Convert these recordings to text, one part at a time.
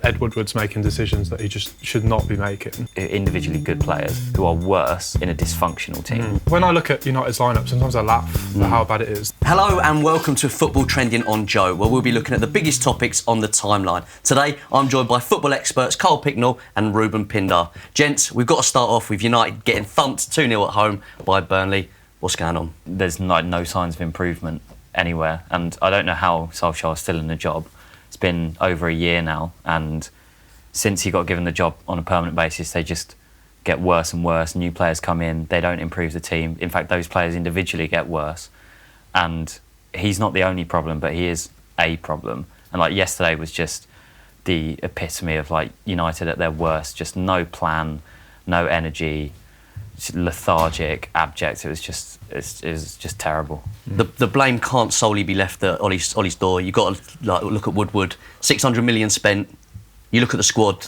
Ed Woodward's making decisions that he just should not be making. Individually good players who are worse in a dysfunctional team. When I look at United's lineup, sometimes I laugh at how bad it is. Hello and welcome to Football Trending on Joe, where we'll be looking at the biggest topics on the timeline. Today, I'm joined by football experts Carl Picknell and Reuben Pinder. Gents, we've got to start off with United getting thumped 2-0 at home by Burnley. What's going on? There's no signs of improvement anywhere, and I don't know how Solskjaer is still in the job. It's been over a year now, and since he got given the job on a permanent basis, they just get worse and worse. New players come in, they don't improve the team. In fact, those players individually get worse. And he's not the only problem, but he is a problem. And like yesterday was just the epitome of like United at their worst. Just no plan, no energy, just lethargic, abject. It was just terrible. The blame can't solely be left at Ole's door. You've got to look at Woodward. 600 million spent. You look at the squad.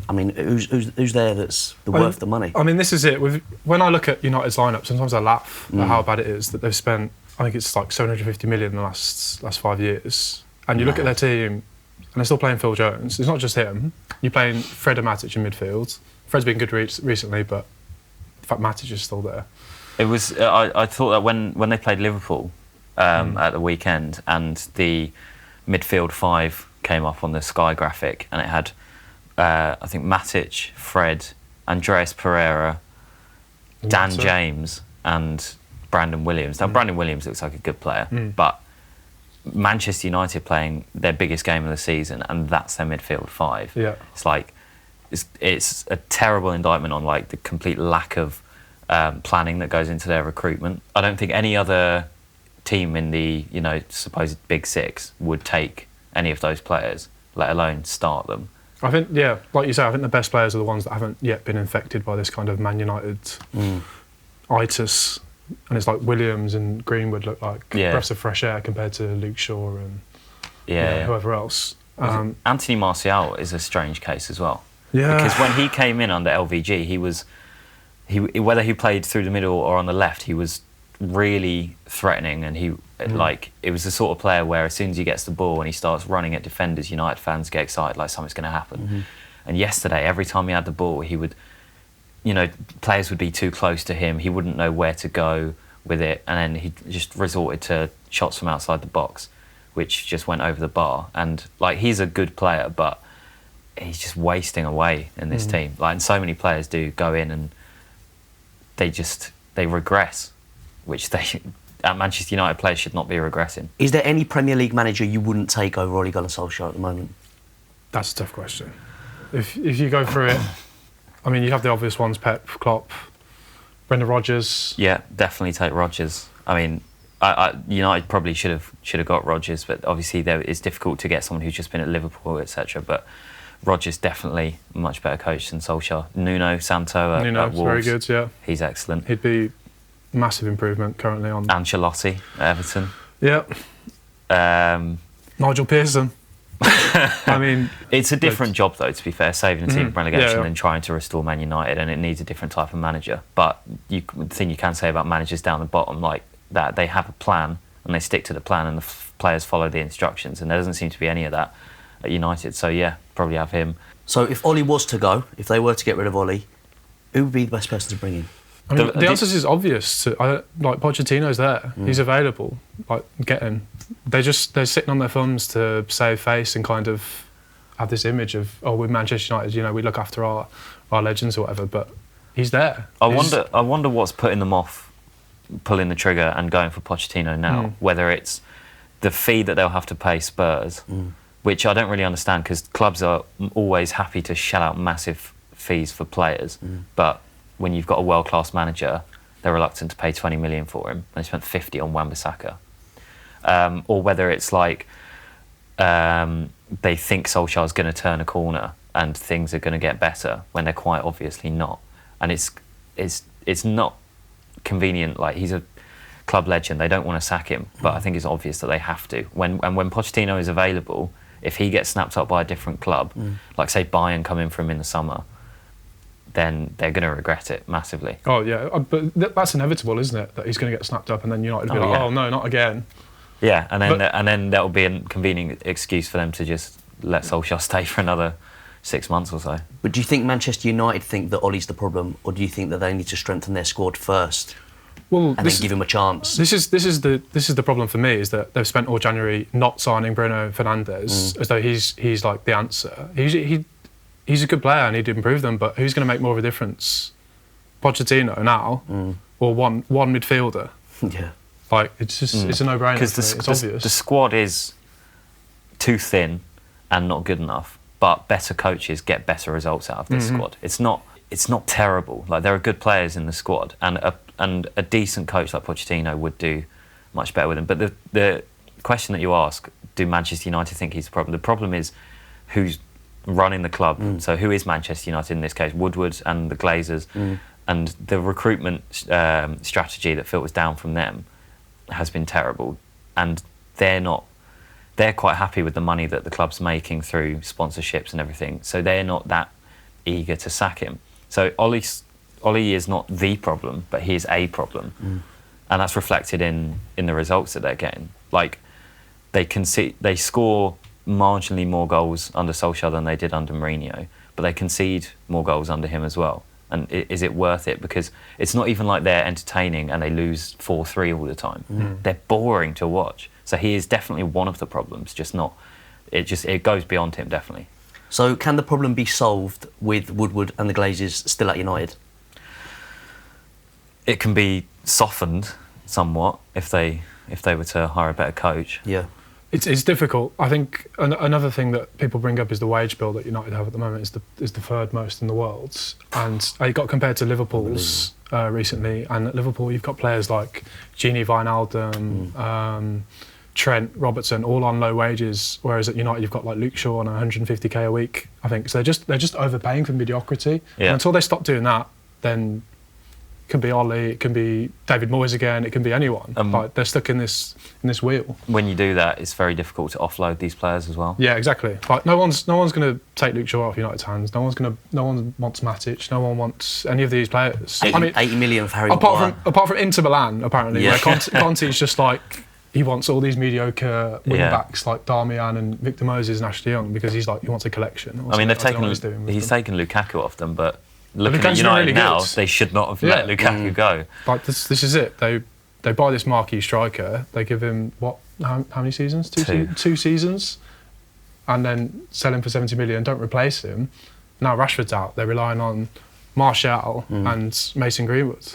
I mean, who's there that's worth the money? I mean, this is it. When I look at United's lineup, sometimes I laugh at how bad it is that they've spent. I think it's like 750 million in the last 5 years. And you look at their team, and they're still playing Phil Jones. It's not just him. You're playing Fred and Matich in midfield. Fred's been good recently, but in fact, Matich is still there. It was. I thought that when they played Liverpool at the weekend, and the midfield five came up on the Sky graphic, and it had I think Matich, Fred, Andreas Pereira, Dan James, and Brandon Williams. Now Brandon Williams looks like a good player, but Manchester United playing their biggest game of the season, and that's their midfield five. Yeah. It's like it's a terrible indictment on like the complete lack of planning that goes into their recruitment. I don't think any other team in the supposed big six would take any of those players, let alone start them. I think, yeah, like you say, I think the best players are the ones that haven't yet been infected by this kind of Man United itis. And it's like Williams and Greenwood look like breaths of fresh air compared to Luke Shaw and whoever else. Anthony Martial is a strange case as well. Yeah. Because when he came in under LVG, whether he played through the middle or on the left, he was really threatening, and it was the sort of player where as soon as he gets the ball and he starts running at defenders, United fans get excited like something's going to happen. And yesterday, every time he had the ball, he would, players would be too close to him. He wouldn't know where to go with it, and then he just resorted to shots from outside the box, which just went over the bar. And like, he's a good player, but he's just wasting away in this team. Like, and so many players do go in and they regress, which Manchester United players should not be regressing. Is there any Premier League manager you wouldn't take over Ole Gunnar Solskjaer at the moment? That's a tough question. If you go through it, I mean, you have the obvious ones: Pep, Klopp, Brendan Rodgers. Yeah, definitely take Rodgers. I mean, United probably should have got Rodgers, but obviously it's difficult to get someone who's just been at Liverpool, etc. But Rodgers definitely a much better coach than Solskjaer. Nuno Santo at Wolves, very good. Yeah, he's excellent. He'd be massive improvement currently on Ancelotti at Everton. Yeah. Nigel Pearson. I mean, it's a different job though, to be fair, saving the team from relegation and trying to restore Man United, and it needs a different type of manager. But the thing you can say about managers down the bottom like that, they have a plan and they stick to the plan, and the players follow the instructions, and there doesn't seem to be any of that at United. So yeah, probably have him. So if Ole was to go, if they were to get rid of Ole, who would be the best person to bring in? I mean, the answer is obvious. Like Pochettino's there, he's available. Like, get him. They're sitting on their thumbs to save face and kind of have this image of, with Manchester United, we look after our legends or whatever. But he's there. I wonder what's putting them off pulling the trigger and going for Pochettino now. Whether it's the fee that they'll have to pay Spurs, which I don't really understand, because clubs are always happy to shell out massive fees for players, but when you've got a world-class manager, they're reluctant to pay 20 million for him. They spent 50 on Wan-Bissaka. Or whether it's like they think Solskjaer's going to turn a corner and things are going to get better when they're quite obviously not. And it's not convenient. Like, he's a club legend. They don't want to sack him, but I think it's obvious that they have to. When Pochettino is available, if he gets snapped up by a different club, like say Bayern come in for him in the summer, then they're going to regret it massively. Oh yeah, but that's inevitable, isn't it? That he's going to get snapped up, and then United will be like, oh no, not again. Yeah, and then that'll be a convenient excuse for them to just let Solskjaer stay for another 6 months or so. But do you think Manchester United think that Ole's the problem, or do you think that they need to strengthen their squad first? Well, and then give him a chance. This is the problem for me, is that they've spent all January not signing Bruno Fernandes as though he's like the answer. He's a good player and he'd improve them, but who's going to make more of a difference? Pochettino now, or one midfielder? Yeah, like it's a no-brainer. Because it's obvious. The squad is too thin and not good enough, but better coaches get better results out of this squad. It's not terrible. Like, there are good players in the squad, and a decent coach like Pochettino would do much better with them. But the question that you ask, do Manchester United think he's the problem? The problem is who's running the club. So who is Manchester United in this case? Woodward and the Glazers, and the recruitment strategy that filters down from them has been terrible. And they're quite happy with the money that the club's making through sponsorships and everything. So they're not that eager to sack him. So Ole is not the problem, but he is a problem, and that's reflected in the results that they're getting. Like, they score marginally more goals under Solskjaer than they did under Mourinho, but they concede more goals under him as well. And is it worth it? Because it's not even like they're entertaining and they lose 4-3 all the time. They're boring to watch. So he is definitely one of the problems. Just not. It goes beyond him, definitely. So can the problem be solved with Woodward and the Glazers still at United? It can be softened somewhat if they were to hire a better coach. Yeah. It's difficult. I think another thing that people bring up is the wage bill that United have at the moment is the third most in the world, and it got compared to Liverpool's recently. And at Liverpool, you've got players like Gini Wijnaldum, Trent, Robertson, all on low wages, whereas at United you've got like Luke Shaw on 150k a week, I think. So they're just overpaying for mediocrity. Yeah. And until they stop doing that, then it can be Ole, it can be David Moyes again, it can be anyone. Like, they're stuck in this wheel. When you do that, it's very difficult to offload these players as well. Yeah, exactly. Like, no one's going to take Luke Shaw off United's hands. No one wants Matich. No one wants any of these players. 80 million for Harry apart from Inter Milan, apparently. Yeah. Where Conte's just like, he wants all these mediocre wing backs like Darmian and Victor Moses and Ashley Young, because he wants a collection. I mean, he's taken Lukaku off them, but looking at United really now, they should not have let Lukaku go. Like, this is it. They buy this marquee striker. They give him how many seasons? Two seasons, and then sell him for 70 million. Don't replace him. Now Rashford's out. They're relying on Martial and Mason Greenwood.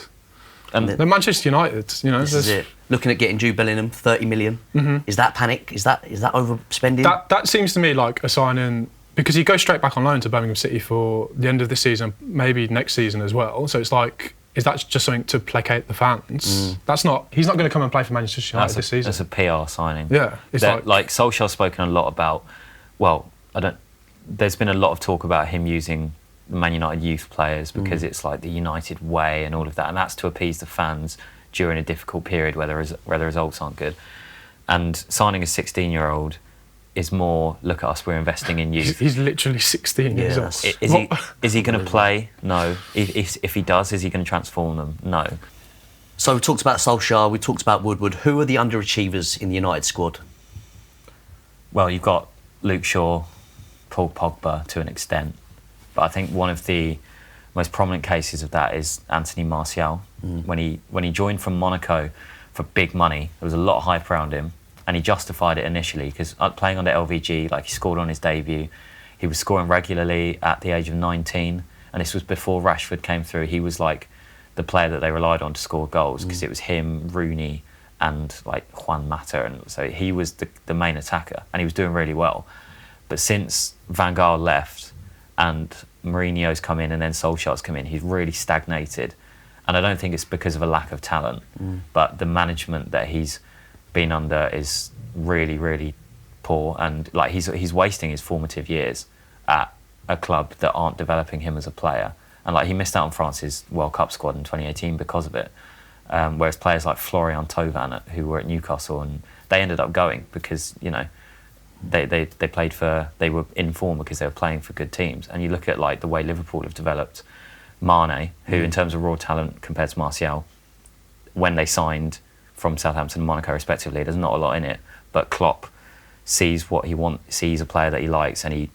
And they're Manchester United. This is it. Looking at getting Jude Bellingham, 30 million. Is that panic? Is that overspending? That seems to me like a signing, because he goes straight back on loan to Birmingham City for the end of this season, maybe next season as well. So it's like, is that just something to placate the fans? That's not. He's not going to come and play for Manchester United this season. That's a PR signing. Yeah, it's like Solskjaer's spoken a lot about. Well, there's been a lot of talk about him using the Man United youth players because it's like the United way and all of that, and that's to appease the fans during a difficult period where the results aren't good. And signing a 16-year-old is more, look at us, we're investing in youth. He's literally 16 years old. Is he going to play? No. If he does, is he going to transform them? No. So we talked about Solskjaer, we talked about Woodward. Who are the underachievers in the United squad? Well, you've got Luke Shaw, Paul Pogba to an extent, but I think one of the most prominent cases of that is Anthony Martial. When he joined from Monaco for big money, there was a lot of hype around him, and he justified it initially because playing under LVG, like, he scored on his debut. He was scoring regularly at the age of 19, and this was before Rashford came through. He was like the player that they relied on to score goals because it was him, Rooney, and like Juan Mata, and so he was the main attacker, and he was doing really well. But since Van Gaal left and Mourinho's come in and then Solskjaer's come in, he's really stagnated. And I don't think it's because of a lack of talent, but the management that he's been under is really, really poor, and like he's wasting his formative years at a club that aren't developing him as a player. And like, he missed out on France's World Cup squad in 2018 because of it. Whereas players like Florian Thauvin, who were at Newcastle, and they ended up going because they were in form because they were playing for good teams. And you look at like the way Liverpool have developed Mane, who in terms of raw talent compared to Martial, when they signed from Southampton and Monaco respectively, there's not a lot in it. But Klopp sees what he wants, sees a player that he likes, and he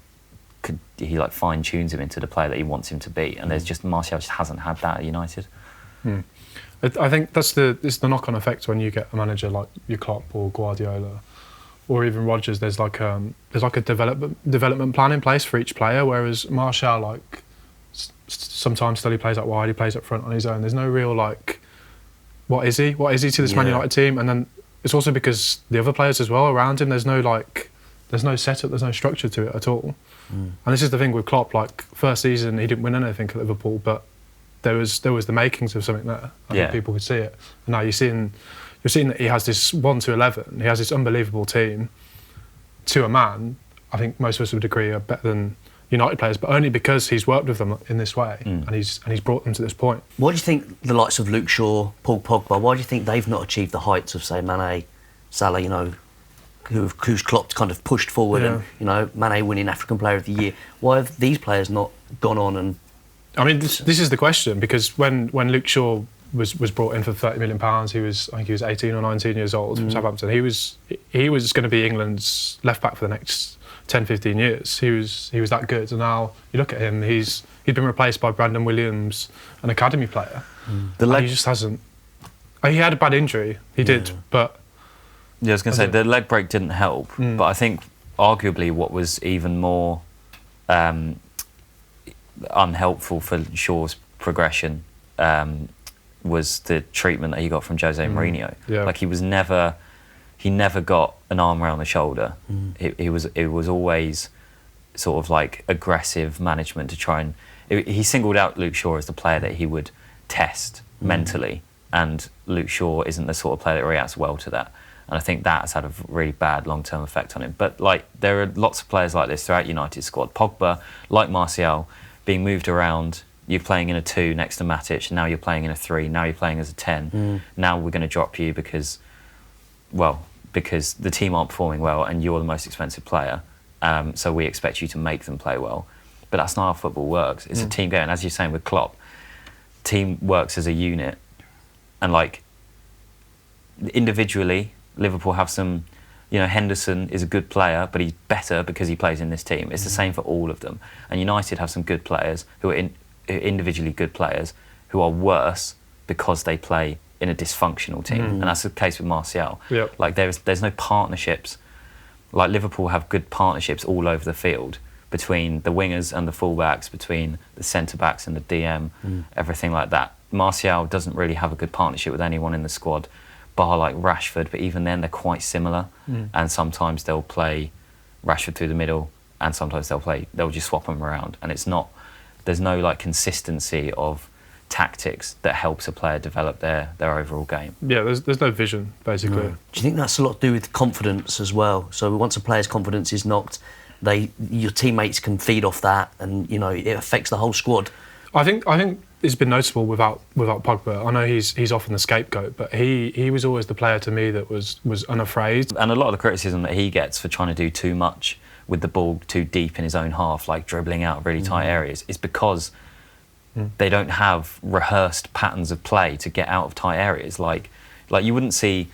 like fine tunes him into the player that he wants him to be. And there's just Martial just hasn't had that at United. I think it's the knock-on effect when you get a manager like your Klopp or Guardiola or even Rodgers. There's like a development plan in place for each player, whereas Martial, like, sometimes still he plays out wide, he plays up front on his own. There's no real, like, what is he to this Man United team? And then it's also because the other players as well around him, there's no setup, there's no structure to it at all. And this is the thing with Klopp, like, first season he didn't win anything at Liverpool, but there was the makings of something there. I think people could see it. And now you're seeing that he has this 1 to 11, he has this unbelievable team to a man. I think most of us would agree are better than United players, but only because he's worked with them in this way and he's brought them to this point. Why do you think the likes of Luke Shaw, Paul Pogba, why do you think they've not achieved the heights of, say, Mane, Salah, you know, who's Klopp kind of pushed forward and, you know, Mane winning African Player of the Year? Why have these players not gone on and... I mean, this is the question, because when Luke Shaw was brought in for £30 million, I think he was 18 or 19 years old from Southampton. He was going to be England's left back for the next 10, 15 years. He was that good, and now you look at him, he'd been replaced by Brandon Williams, an academy player. He just hasn't. He had a bad injury, he did, but... Yeah, I was going to say, the leg break didn't help, but I think arguably what was even more unhelpful for Shaw's progression was the treatment that he got from Jose Mourinho. Yeah. Like, he never got an arm around the shoulder. It was always sort of like aggressive management to try and... He singled out Luke Shaw as the player that he would test mentally, and Luke Shaw isn't the sort of player that reacts well to that. And I think that's had a really bad long-term effect on him. But, like, there are lots of players like this throughout United's squad. Pogba, like Martial, being moved around. You're playing in a 2 next to Matich, now you're playing in a 3, now you're playing as a 10. Now we're going to drop you because the team aren't performing well and you're the most expensive player. So we expect you to make them play well. But that's not how football works. It's a team game. And as you're saying with Klopp, team works as a unit. And, like, individually, Liverpool have some, you know, Henderson is a good player, but he's better because he plays in this team. It's the same for all of them. And United have some good players who are individually good players who are worse because they play in a dysfunctional team. And that's the case with Martial. Yep. Like, there's no partnerships. Like, Liverpool have good partnerships all over the field between the wingers and the fullbacks, between the centre-backs and the DM, everything like that. Martial doesn't really have a good partnership with anyone in the squad, bar like Rashford, but even then they're quite similar. And sometimes they'll play Rashford through the middle, and sometimes they'll just swap them around. And there's no, like, consistency of tactics that helps a player develop their overall game. Yeah, there's no vision, basically. Do you think that's a lot to do with confidence as well? So once a player's confidence is knocked, your teammates can feed off that, and, you know, it affects the whole squad. I think it's been noticeable without Pogba. I know he's often the scapegoat, but he was always the player to me that was unafraid. And a lot of the criticism that he gets for trying to do too much with the ball too deep in his own half, like dribbling out really tight areas, is because they don't have rehearsed patterns of play to get out of tight areas. Like you wouldn't see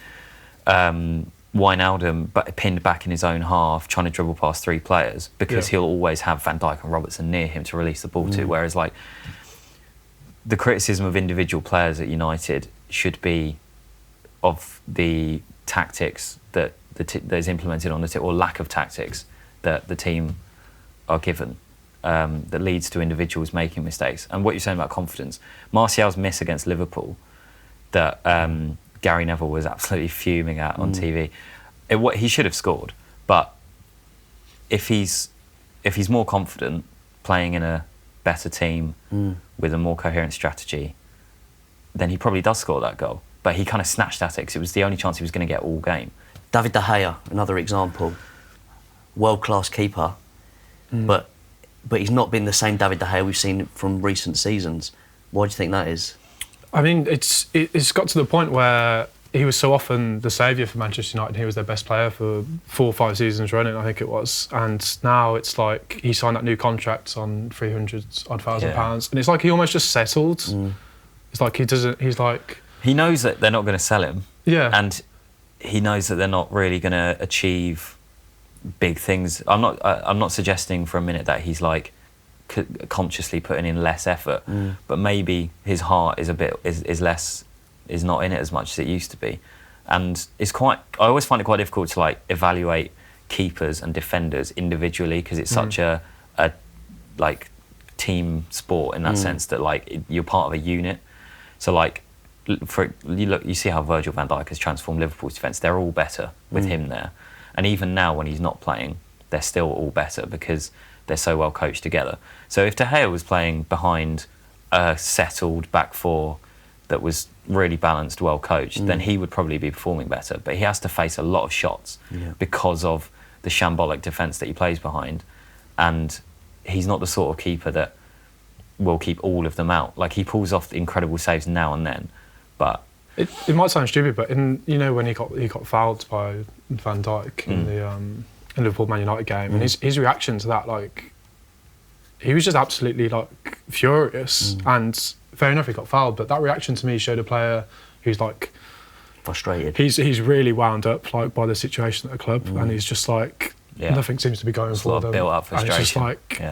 Wijnaldum pinned back in his own half trying to dribble past 3 players, because he'll always have Van Dijk and Robertson near him to release the ball to. Whereas, like, the criticism of individual players at United should be of the tactics that that is implemented on the team, or lack of tactics that the team are given, that leads to individuals making mistakes. And what you're saying about confidence, Martial's miss against Liverpool, that Gary Neville was absolutely fuming at on TV. He should have scored, but if he's more confident, playing in a better team with a more coherent strategy, then he probably does score that goal. But he kind of snatched at it because it was the only chance he was going to get all game. David De Gea, another example, world-class keeper, but he's not been the same David De Gea we've seen from recent seasons. Why do you think that is? I mean, it's got to the point where he was so often the saviour for Manchester United. He was their best player for 4 or 5 seasons running, I think it was. And now it's like he signed that new contract on £300,000, and it's like he almost just settled. It's like he knows that they're not going to sell him. Yeah. And he knows that they're not really going to achieve big things. I'm not suggesting for a minute that he's like consciously putting in less effort, but maybe his heart is is not in it as much as it used to be, and I always find it quite difficult to like evaluate keepers and defenders individually because it's such a like team sport in that sense that like you're part of a unit. So like you see how Virgil van Dijk has transformed Liverpool's defence. They're all better with him there, and even now when he's not playing, they're still all better because they're so well coached together. So if De Gea was playing behind a settled back four that was really balanced, well coached, then he would probably be performing better. But he has to face a lot of shots because of the shambolic defence that he plays behind, and he's not the sort of keeper that will keep all of them out. Like he pulls off incredible saves now and then, but it might sound stupid, but when he got fouled by Van Dijk in the Liverpool Man United game, and his reaction to that, like he was just absolutely like furious. And fair enough, he got fouled, but that reaction to me showed a player who's like frustrated. He's really wound up like by the situation at the club, and he's just like nothing seems to be going for them. Built up frustration. And it's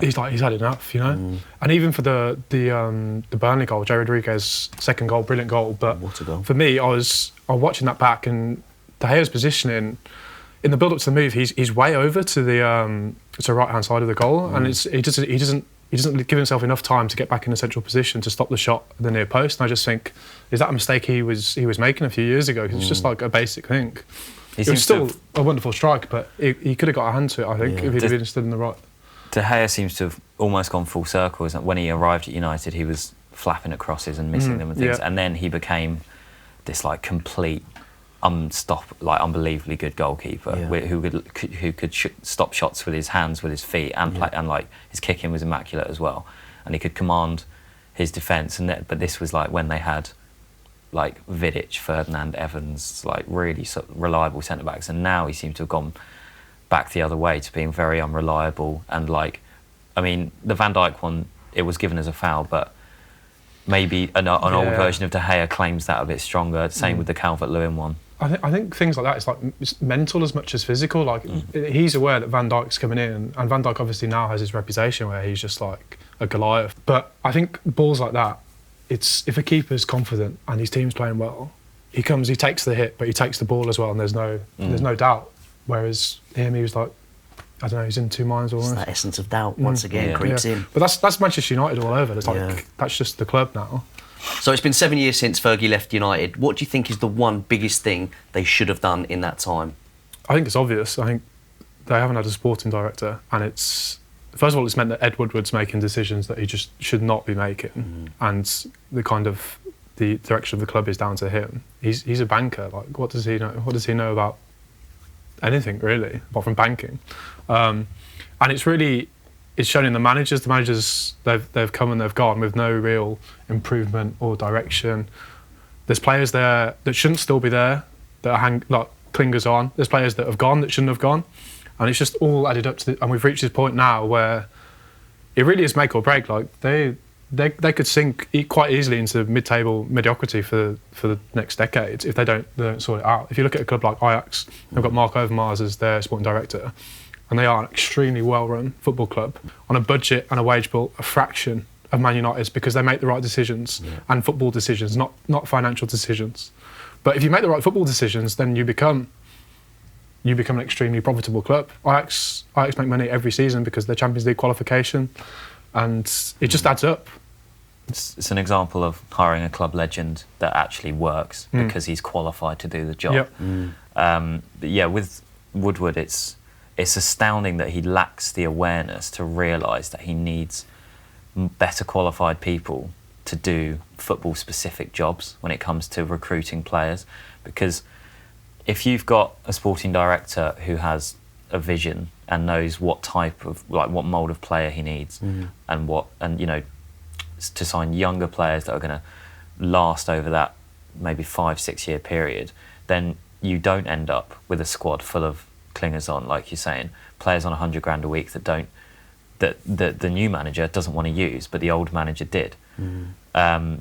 just like he's had enough, you know. And even for the Burnley goal, Jay Rodriguez's second goal, brilliant goal. But what a goal. For me, I was watching that back, and De Gea's positioning in the build up to the move, he's way over to the right hand side of the goal, and he doesn't give himself enough time to get back in a central position to stop the shot at the near post. And I just think, is that a mistake he was making a few years ago? 'Cause it's just like a basic thing. It was still a wonderful strike, but he could have got a hand to it, I think, if he'd been stood in the right. De Gea seems to have almost gone full circle. Isn't it? When he arrived at United, he was flapping at crosses and missing them and things, and then he became this like complete, unbelievably good goalkeeper who could stop shots with his hands, with his feet, and play, and like his kicking was immaculate as well, and he could command his defence. But this was like when they had like Vidic, Ferdinand, Evans, like really reliable centre backs, and now he seems to have gone back the other way to being very unreliable. And like, I mean, the Van Dijk one, it was given as a foul, but maybe an old version of De Gea claims that a bit stronger. Same with the Calvert-Lewin one. I think things like that, it's mental as much as physical. Like he's aware that Van Dijk's coming in, and Van Dijk obviously now has his reputation where he's just like a Goliath. But I think balls like that, it's if a keeper's confident and his team's playing well, he takes the hit, but he takes the ball as well, and there's no doubt. Whereas him, he was like, I don't know, he's in two minds almost. It's that essence of doubt once again creeps in. But that's Manchester United all over. It's like that's just the club now. So it's been 7 years since Fergie left United. What do you think is the one biggest thing they should have done in that time? I think it's obvious. I think they haven't had a sporting director, and it's first of all, it's meant that Ed Woodward's making decisions that he just should not be making, and the direction of the club is down to him. He's a banker. Like, what does he know? What does he know about anything really, apart from banking? And it's shown in the managers. The managers, they've come and they've gone with no real improvement or direction. There's players there that shouldn't still be there, that are like clingers on. There's players that have gone that shouldn't have gone, and it's just all added up to. And we've reached this point now where it really is make or break. Like they could sink quite easily into mid-table mediocrity for the next decade if they don't sort it out. If you look at a club like Ajax, they've got Mark Overmars as their sporting director, and they are an extremely well-run football club on a budget and a wage bill a fraction of Man United's, because they make the right decisions and football decisions, not financial decisions. But if you make the right football decisions, then you become an extremely profitable club. Ajax make money every season because of their Champions League qualification, and it just adds up. It's an example of hiring a club legend that actually works because he's qualified to do the job. But with Woodward, it's astounding that he lacks the awareness to realise that he needs better qualified people to do football-specific jobs when it comes to recruiting players. Because if you've got a sporting director who has a vision and knows what type of, like, what mould of player he needs, and you know, to sign younger players that are going to last over that maybe 5-6 year period, then you don't end up with a squad full of clingers on, like you're saying, players on $100,000 a week that the new manager doesn't want to use, but the old manager did. So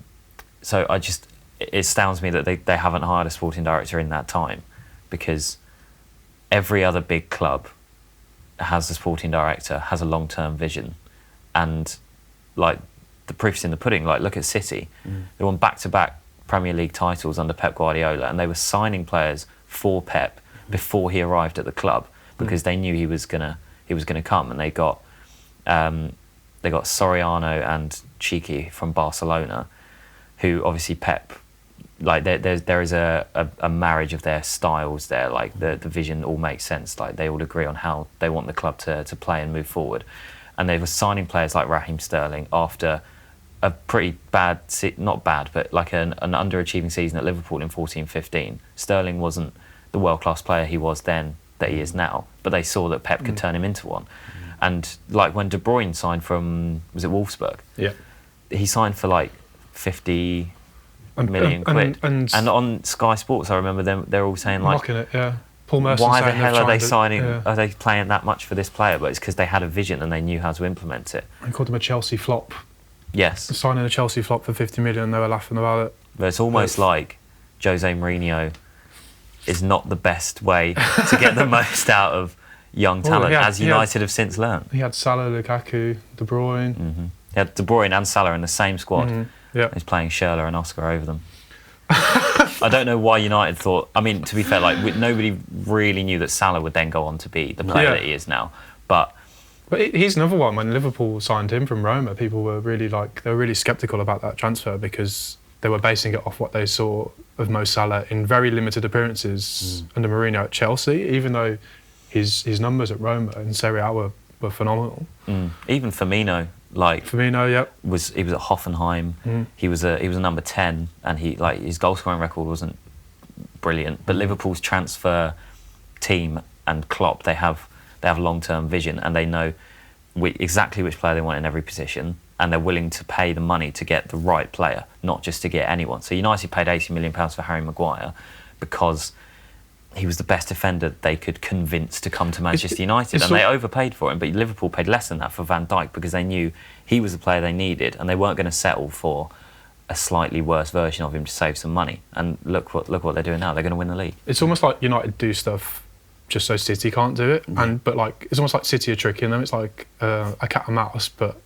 it astounds me that they haven't hired a sporting director in that time, because every other big club has a sporting director, has a long-term vision, and like the proof's in the pudding. Like look at City, they won back-to-back Premier League titles under Pep Guardiola, and they were signing players for Pep before he arrived at the club because they knew he was gonna come, and they got Soriano and Cheeky from Barcelona, who obviously Pep, like there is a marriage of their styles there. Like the vision all makes sense. Like they all agree on how they want the club to play and move forward, and they were signing players like Raheem Sterling after a pretty bad, not bad, but like an underachieving season at Liverpool in 14-15. Sterling wasn't the world-class player he was then that he is now, but they saw that Pep could turn him into one. And like when De Bruyne signed from, was it Wolfsburg? Yeah. He signed for like 50 million quid. And on Sky Sports, I remember they're all saying like, mocking it, yeah. Paul Merson why the saying hell are they signing, yeah. are they playing that much for this player? But it's because they had a vision and they knew how to implement it. He called him a Chelsea flop. Yes. Signing a Chelsea flop for 50 million, they were laughing about it. But it's almost like Jose Mourinho is not the best way to get the most out of young talent, as United have since learned. He had Salah, Lukaku, De Bruyne. He had De Bruyne and Salah in the same squad. Yeah. He's playing Schürrle and Oscar over them. I don't know why United thought... I mean, to be fair, like nobody really knew that Salah would then go on to be the player that he is now. But he's another one. When Liverpool signed him from Roma, people were really sceptical about that transfer because they were basing it off what they saw of Mo Salah in very limited appearances under Mourinho at Chelsea, even though his numbers at Roma in Serie A were phenomenal. Even Firmino, was at Hoffenheim. He was a number 10, and his goal scoring record wasn't brilliant. But Liverpool's transfer team and Klopp, they have long-term vision, and they know exactly which player they want in every position, and they're willing to pay the money to get the right player, not just to get anyone. So United paid £80 million for Harry Maguire because he was the best defender they could convince to come to Manchester United, and they overpaid for him. But Liverpool paid less than that for Van Dijk because they knew he was the player they needed, and they weren't going to settle for a slightly worse version of him to save some money. And look what they're doing now. They're going to win the league. It's almost like United do stuff just so City can't do it, but like it's almost like City are tricking them. It's like a cat and mouse, but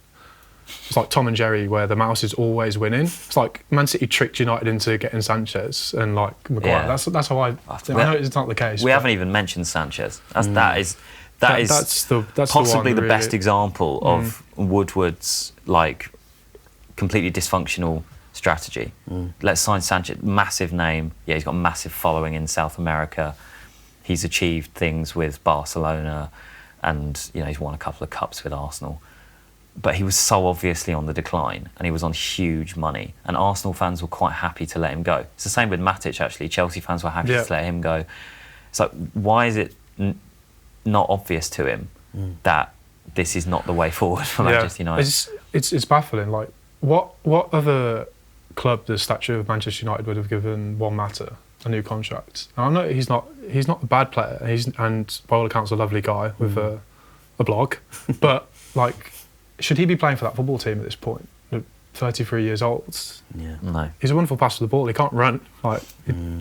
it's like Tom and Jerry, where the mouse is always winning. It's like Man City tricked United into getting Sanchez and like Maguire. Yeah. That's how I know it's not the case. We haven't even mentioned Sanchez. That's possibly the best example of Woodward's like completely dysfunctional strategy. Let's sign Sanchez, massive name. Yeah, he's got a massive following in South America. He's achieved things with Barcelona, and he's won a couple of cups with Arsenal. But he was so obviously on the decline, and he was on huge money, and Arsenal fans were quite happy to let him go. It's the same with Matich, actually. Chelsea fans were happy to let him go. It's like, why is it not obvious to him that this is not the way forward for Manchester United? It's baffling. Like, what other club the stature of Manchester United would have given Juan Mata a new contract? And I know he's not a bad player, and by all accounts a lovely guy with a blog, but like, should he be playing for that football team at this point? 33 years old. Yeah, no. He's a wonderful passer of the ball. He can't run.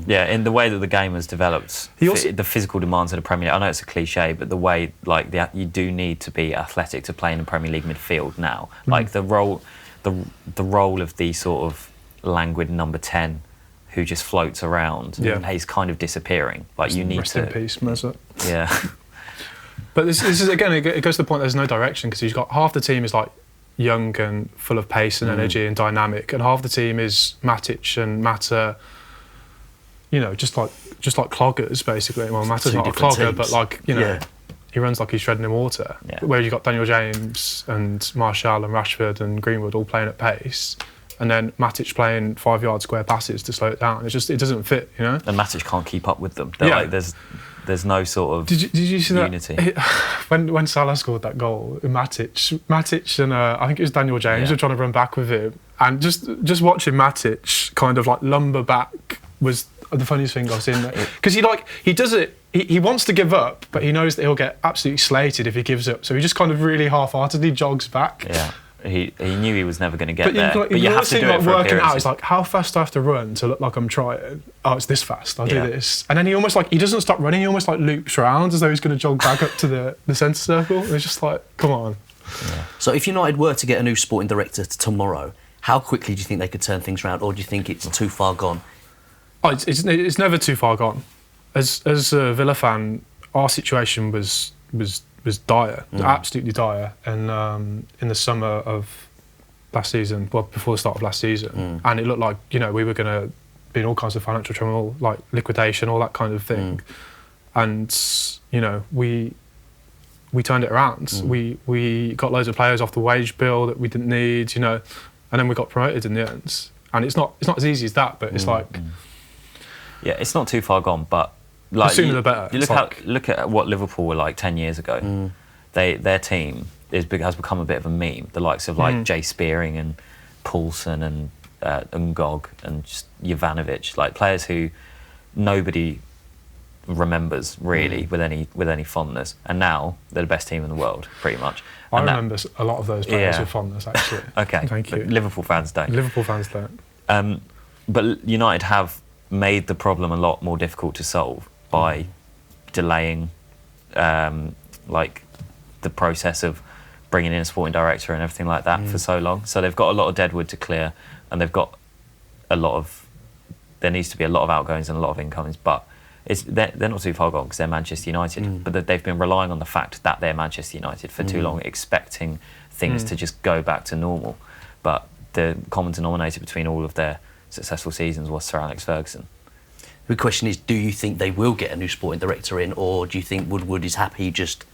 Yeah, in the way that the game has developed, the physical demands of the Premier League. I know it's a cliche, but the way you do need to be athletic to play in the Premier League midfield now. Like the role of the sort of languid number 10 who just floats around is kind of disappearing. Like you need Rest in peace, Mercer. Yeah. But this is again, it goes to the point there's no direction, because you've got half the team is like young and full of pace and energy and dynamic, and half the team is Matich and Mata, just like cloggers basically. Well, Mata's not a clogger, but like he runs like he's treading in water. Yeah. Where you've got Daniel James and Martial and Rashford and Greenwood all playing at pace, and then Matich playing 5-yard square passes to slow it down. It doesn't fit, And Matich can't keep up with them. Like there's no sort of did you see unity. When Salah scored that goal, Matich and I think it was Daniel James were trying to run back with him, and just watching Matich kind of like lumber back was the funniest thing I've seen there, because he does it. He wants to give up, but he knows that he'll get absolutely slated if he gives up. So he just kind of really half-heartedly jogs back. Yeah. He knew he was never going to get But there. but you have to do it for working out. appearances. It's like, how fast do I have to run to look like I'm trying? Oh, it's this fast. I'll do Yeah. this. And then he almost he doesn't stop running. He almost loops around as though he's going to jog back up to the centre circle. And it's just like, come on. Yeah. So if United were to get a new sporting director tomorrow, how quickly do you think they could turn things around, or do you think it's too far gone? Oh, it's never too far gone. As a Villa fan, our situation was dire, absolutely dire. And in the summer of last season, well, before the start of last season, and it looked like we were going to be in all kinds of financial turmoil, like liquidation, all that kind of thing. And we turned it around. We got loads of players off the wage bill that we didn't need, and then we got promoted in the end. And it's not as easy as that, but it's like. Yeah, it's not too far gone, but The sooner the better. You look at what Liverpool were like 10 years ago. Their team has become a bit of a meme. The likes of Jay Spearing and Poulsen and Ngog and just Jovanovic, like players who nobody remembers really with any fondness. And now they're the best team in the world, pretty much. I remember a lot of those players with fondness, actually. Okay, thank you. Liverpool fans don't. Liverpool fans don't. But United have made the problem a lot more difficult to solve by delaying the process of bringing in a sporting director and everything like that for so long. So they've got a lot of deadwood to clear, and they've got there needs to be a lot of outgoings and a lot of incomings, but they're not too far gone because they're Manchester United, but they've been relying on the fact that they're Manchester United for too long, expecting things to just go back to normal. But the common denominator between all of their successful seasons was Sir Alex Ferguson. The question is, do you think they will get a new sporting director in, or do you think Woodward is happy just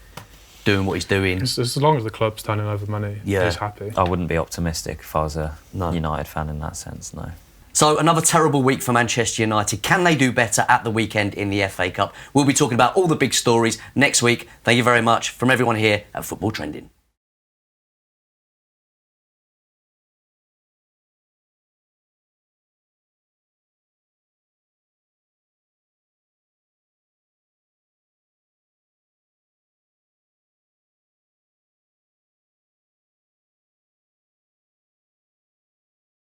doing what he's doing? As long as the club's turning over money, he's happy. I wouldn't be optimistic if I was a United fan in that sense, no. So another terrible week for Manchester United. Can they do better at the weekend in the FA Cup? We'll be talking about all the big stories next week. Thank you very much from everyone here at Football Trending.